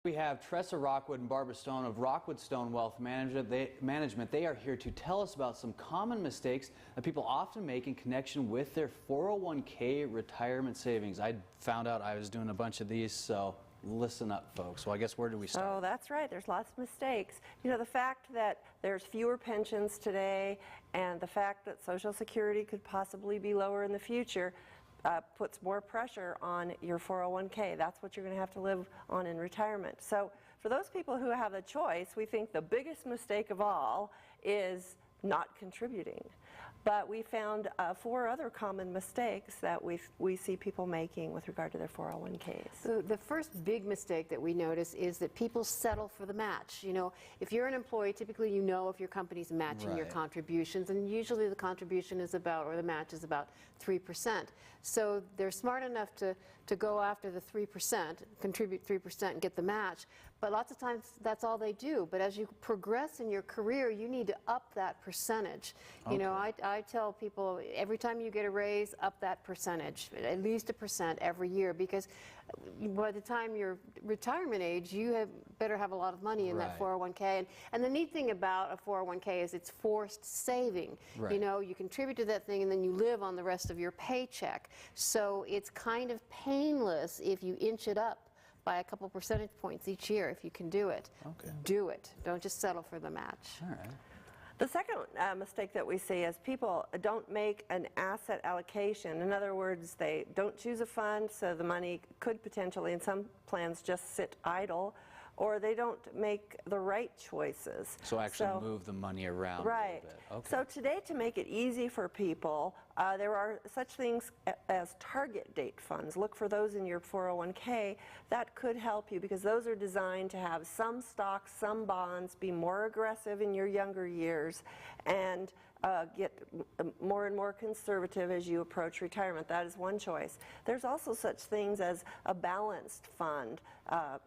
We have Tressa Rockwood and Barbara Stone of Rockwood Stone Wealth Management. They are here to tell us about some common mistakes that people often make in connection with their 401k retirement savings. I found out I was doing a bunch of these, so listen up, folks. Well, I guess where do we start? Oh, that's right. There's lots of mistakes. You know, the fact that there's fewer pensions today and the fact that Social Security could possibly be lower in the future puts more pressure on your 401k. That's what you're going to have to live on in retirement. So for those people who have a choice, we think the biggest mistake of all is not contributing. But we found 4 other common mistakes that we see people making with regard to their 401ks. So the first big mistake that we notice is that people settle for the match. You know, if you're an employee, typically you know if your company's matching your contributions, and usually the contribution is about, or the match is about 3%. So they're smart enough to go after the 3%, contribute 3% and get the match. But lots of times that's all they do. But as you progress in your career, you need to up that percentage. You know, I tell people every time you get a raise, up that percentage, at least 1% every year, because by the time you're retirement age, you better have a lot of money in that 401k. And the neat thing about a 401k is it's forced saving. You know, you contribute to that thing and then you live on the rest of your paycheck. So it's kind of painless if you inch it up by a couple percentage points each year. If you can do it, do it. Don't just settle for the match. All right. The second mistake that we see is people don't make an asset allocation. In other words, they don't choose a fund, so the money could potentially, in some plans, just sit idle, or they don't make the right choices. So actually move the money around a little bit. Okay. So today, to make it easy for people, there are such things as target date funds. Look for those in your 401k. That could help you because those are designed to have some stocks, some bonds, be more aggressive in your younger years, and get more and more conservative as you approach retirement. That is one choice. There's also such things as a balanced fund.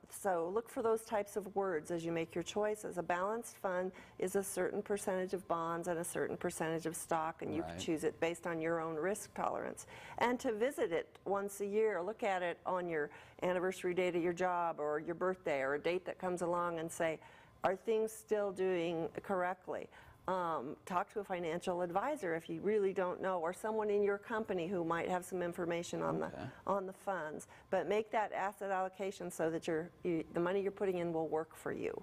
So look for those types of words as you make your choices. A balanced fund is a certain percentage of bonds and a certain percentage of stock, and you can choose it based on your own risk tolerance. And to visit it once a year, look at it on your anniversary date of your job or your birthday or a date that comes along and say, are things still doing correctly? Talk to a financial advisor if you really don't know, or someone in your company who might have some information on the funds. But make that asset allocation so that the money you're putting in will work for you.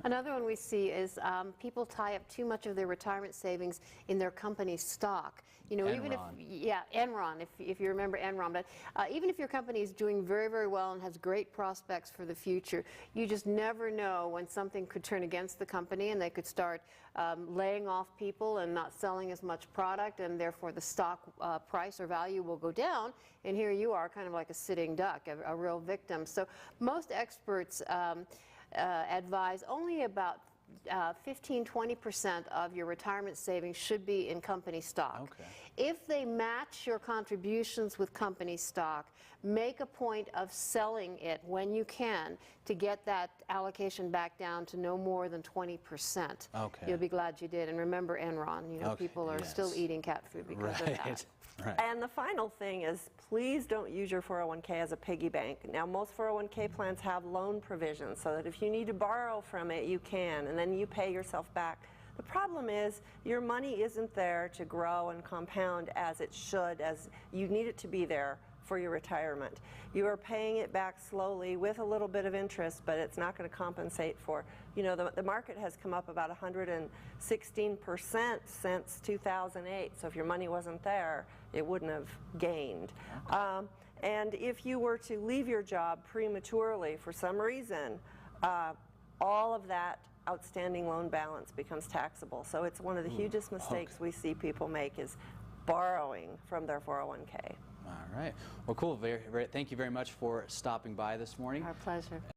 Another one we see is people tie up too much of their retirement savings in their company stock. You know, even if, Enron, if you remember Enron, but even if your company is doing very, very well and has great prospects for the future, you just never know when something could turn against the company and they could start laying off people and not selling as much product, and therefore the stock price or value will go down, and here you are kind of like a sitting duck, a real victim. So most experts advise only about 15–20% of your retirement savings should be in company stock. If they match your contributions with company stock, make a point of selling it when you can to get that allocation back down to no more than 20%. You'll be glad you did. And remember Enron, you know, people are still eating cat food because of that. And the final thing is, please don't use your 401k as a piggy bank. Now, most 401k plans have loan provisions so that if you need to borrow from it, you can, and then you pay yourself back. The problem is your money isn't there to grow and compound as it should, as you need it to be there for your retirement. You are paying it back slowly with a little bit of interest, but it's not going to compensate for, you know, the market has come up about 116% since 2008, so if your money wasn't there, it wouldn't have gained. And if you were to leave your job prematurely for some reason, all of that outstanding loan balance becomes taxable. So it's one of the hugest mistakes we see people make is borrowing from their 401k. All right. Well, cool. Thank you very much for stopping by this morning. Our pleasure.